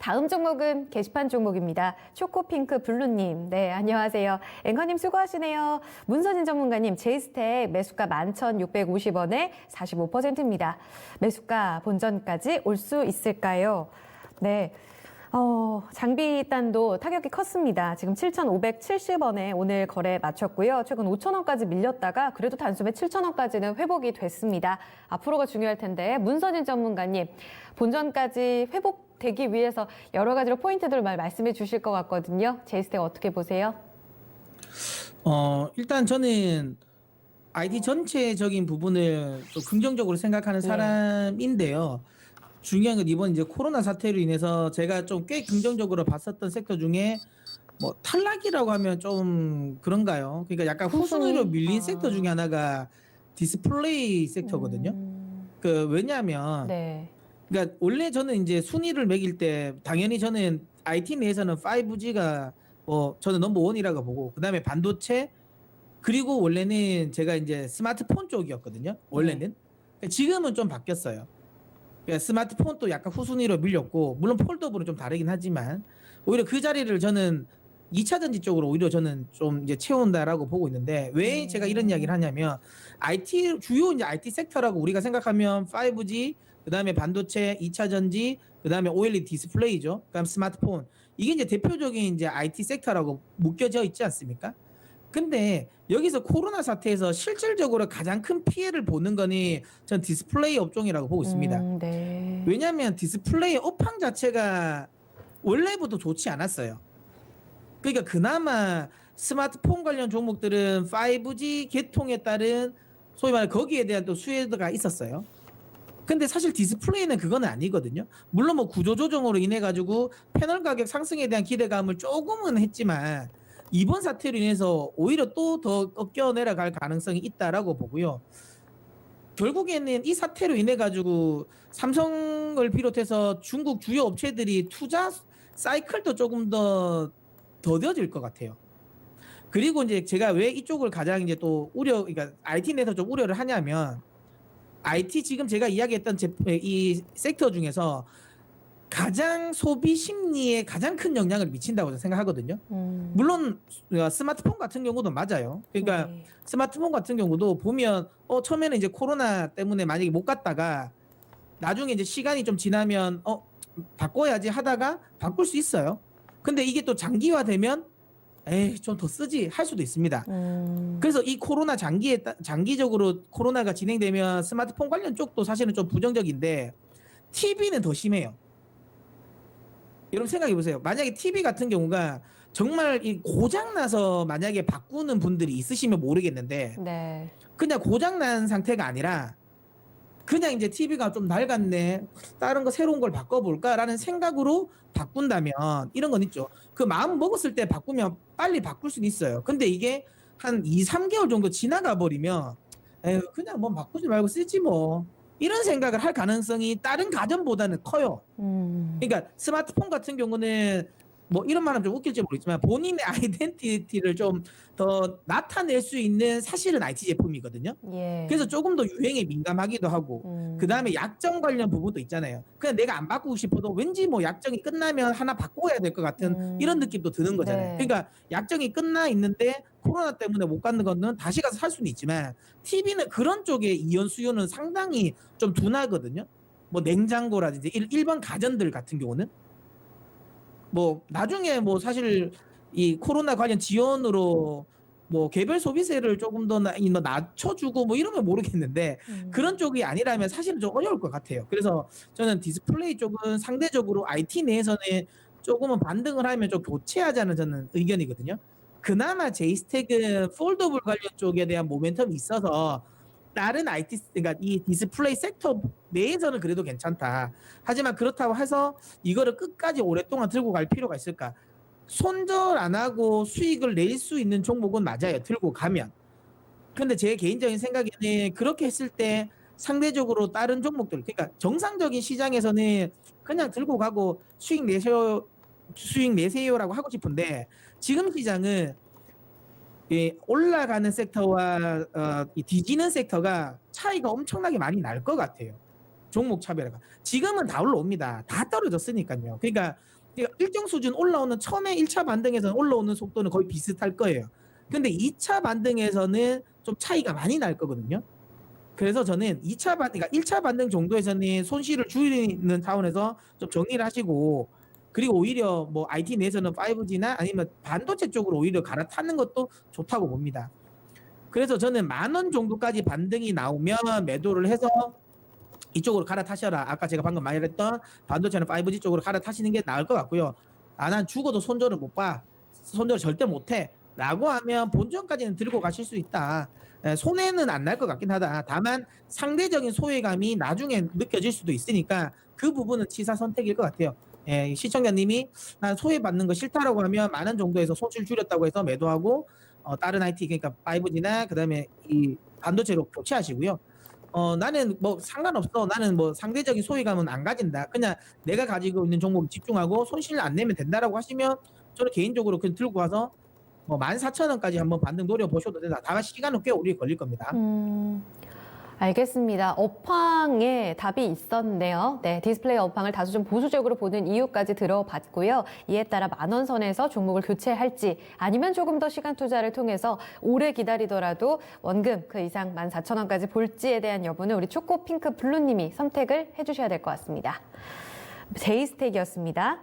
다음 종목은 게시판 종목입니다. 초코핑크 블루님. 네, 안녕하세요. 앵커님 수고하시네요. 문서진 전문가님, 제이스텍 매수가 11,650원에 45%입니다. 매수가 본전까지 올 수 있을까요? 네. 장비단도 타격이 컸습니다. 지금 7,570원에 오늘 거래 마쳤고요. 최근 5,000원까지 밀렸다가 그래도 단숨에 7,000원까지는 회복이 됐습니다. 앞으로가 중요할 텐데 문서진 전문가님, 본전까지 회복되기 위해서 여러 가지로 포인트들을 말씀해 주실 것 같거든요. 제이스텍 어떻게 보세요? 일단 저는 IT 전체적인 부분을 또 긍정적으로 생각하는 네. 사람인데요. 중요한 건 이번 이제 코로나 사태로 인해서 제가 좀 꽤 긍정적으로 봤었던 섹터 중에 뭐 탈락이라고 하면 좀 그런가요? 그러니까 약간 후순위로 밀린 섹터 중에 하나가 디스플레이 섹터거든요. 왜냐하면 네. 그러니까 원래 저는 이제 순위를 매길 때 당연히 저는 IT 내에서는 5G가 저는 넘버 원이라고 보고 그다음에 반도체 그리고 원래는 제가 이제 스마트폰 쪽이었거든요. 원래는. 지금은 좀 바뀌었어요. 그러니까 스마트폰도 약간 후순위로 밀렸고 물론 폴더블은 좀 다르긴 하지만 오히려 그 자리를 저는 2차 전지 쪽으로 오히려 저는 좀 이제 채운다라고 보고 있는데 왜 제가 이런 이야기를 하냐면 IT 주요 이제 IT 섹터라고 우리가 생각하면 5G 그다음에 반도체, 2차 전지, 그다음에 OLED 디스플레이죠. 그다음 스마트폰. 이게 이제 대표적인 이제 IT 섹터라고 묶여져 있지 않습니까? 근데 여기서 코로나 사태에서 실질적으로 가장 큰 피해를 보는 거니 전 디스플레이 업종이라고 보고 있습니다. 네. 왜냐하면 디스플레이 업황 자체가 원래부터 좋지 않았어요. 그러니까 그나마 스마트폰 관련 종목들은 5G 개통에 따른 소위 말해 거기에 대한 또 수혜가 있었어요. 근데 사실 디스플레이는 그건 아니거든요. 물론 뭐 구조조정으로 인해 가지고 패널 가격 상승에 대한 기대감을 조금은 했지만 이번 사태로 인해서 오히려 또 더 꺾여 내려갈 가능성이 있다라고 보고요. 결국에는 이 사태로 인해 가지고 삼성을 비롯해서 중국 주요 업체들이 투자 사이클도 조금 더 더뎌질 것 같아요. 그리고 이제 제가 왜 이쪽을 가장 이제 또 그러니까 IT 내에서 좀 우려를 하냐면 IT 지금 제가 이야기했던 이 섹터 중에서 가장 소비 심리에 가장 큰 영향을 미친다고 저는 생각하거든요. 물론 스마트폰 같은 경우도 맞아요. 그러니까 네. 스마트폰 같은 경우도 보면 처음에는 이제 코로나 때문에 만약에 못 갔다가 나중에 이제 시간이 좀 지나면 바꿔야지 하다가 바꿀 수 있어요. 근데 이게 또 장기화되면 에이 좀 더 쓰지 할 수도 있습니다. 그래서 이 코로나 장기적으로 코로나가 진행되면 스마트폰 관련 쪽도 사실은 좀 부정적인데 TV는 더 심해요. 여러분 생각해 보세요. 만약에 TV 같은 경우가 정말 이 고장 나서 만약에 바꾸는 분들이 있으시면 모르겠는데 네. 그냥 고장 난 상태가 아니라 그냥 이제 TV가 좀 낡았네. 다른 거 새로운 걸 바꿔볼까라는 생각으로 바꾼다면 이런 건 있죠. 그 마음 먹었을 때 바꾸면 빨리 바꿀 수는 있어요. 근데 이게 한 2, 3개월 정도 지나가 버리면 에휴 그냥 뭐 바꾸지 말고 쓰지 뭐 이런 생각을 할 가능성이 다른 가전보다는 커요. 그러니까 스마트폰 같은 경우는 뭐 이런 말하면 좀 웃길지 모르겠지만 본인의 아이덴티티를 좀 더 나타낼 수 있는 사실은 IT 제품이거든요. 예. 그래서 조금 더 유행에 민감하기도 하고 그다음에 약정 관련 부분도 있잖아요. 그냥 내가 안 바꾸고 싶어도 왠지 뭐 약정이 끝나면 하나 바꿔야 될 것 같은 이런 느낌도 드는 거잖아요. 네. 그러니까 약정이 끝나 있는데 코로나 때문에 못 갖는 거는 다시 가서 살 수는 있지만 TV는 그런 쪽의 이연 수요는 상당히 좀 둔하거든요. 뭐 냉장고라든지 일반 가전들 같은 경우는 뭐 나중에 뭐 사실 이 코로나 관련 지원으로 뭐 개별 소비세를 조금 더 낮춰주고 뭐 이러면 모르겠는데 그런 쪽이 아니라면 사실은 좀 어려울 것 같아요. 그래서 저는 디스플레이 쪽은 상대적으로 IT 내에서는 조금은 반등을 하면 좀 교체하자는 저는 의견이거든요. 그나마 제이스텍은 폴더블 관련 쪽에 대한 모멘텀이 있어서 다른 IT 그러니까 이 디스플레이 섹터 내에서는 그래도 괜찮다. 하지만 그렇다고 해서 이거를 끝까지 오랫동안 들고 갈 필요가 있을까? 손절 안 하고 수익을 낼 수 있는 종목은 맞아요. 들고 가면. 근데 제 개인적인 생각에는 그렇게 했을 때 상대적으로 다른 종목들 그러니까 정상적인 시장에서는 그냥 들고 가고 수익 내세요라고 하고 싶은데 지금 시장은 올라가는 섹터와 이 뒤지는 섹터가 차이가 엄청나게 많이 날 것 같아요. 종목 차별화가. 지금은 다 올라옵니다. 다 떨어졌으니까요. 그러니까 일정 수준 올라오는 처음에 1차 반등에서는 올라오는 속도는 거의 비슷할 거예요. 근데 2차 반등에서는 좀 차이가 많이 날 거거든요. 그래서 저는 2차 반등, 그러니까 1차 반등 정도에서는 손실을 줄이는 차원에서 좀 정리를 하시고, 그리고 오히려 뭐 IT 내에서는 5G나 아니면 반도체 쪽으로 오히려 갈아타는 것도 좋다고 봅니다. 그래서 저는 10,000원 정도까지 반등이 나오면 매도를 해서 이쪽으로 갈아타셔라. 아까 제가 방금 말했던 반도체는 5G 쪽으로 갈아타시는 게 나을 것 같고요. 아, 난 죽어도 손절을 못 봐. 손절 절대 못 해. 라고 하면 본전까지는 들고 가실 수 있다. 손해는 안 날 것 같긴 하다. 다만 상대적인 소외감이 나중에 느껴질 수도 있으니까 그 부분은 치사 선택일 것 같아요. 시청자님이 난 소외받는 거 싫다라고 하면 10,000원 정도에서 손실 줄였다고 해서 매도하고 다른 IT 그러니까 5G나 그다음에 이 반도체로 교체하시고요. 나는 뭐 상관없어. 나는 뭐 상대적인 소외감은 안 가진다. 그냥 내가 가지고 있는 종목에 집중하고 손실 안 내면 된다라고 하시면 저는 개인적으로 그냥 들고 가서 뭐 14,000원까지 한번 반등 노려보셔도 된다. 다만 시간은 꽤 오래 걸릴 겁니다. 알겠습니다. 업황에 답이 있었네요. 네, 디스플레이 업황을 다소 좀 보수적으로 보는 이유까지 들어봤고요. 이에 따라 10,000원 선에서 종목을 교체할지 아니면 조금 더 시간 투자를 통해서 오래 기다리더라도 원금 그 이상 14,000원까지 볼지에 대한 여부는 우리 초코핑크 블루님이 선택을 해주셔야 될 것 같습니다. 제이스택이었습니다.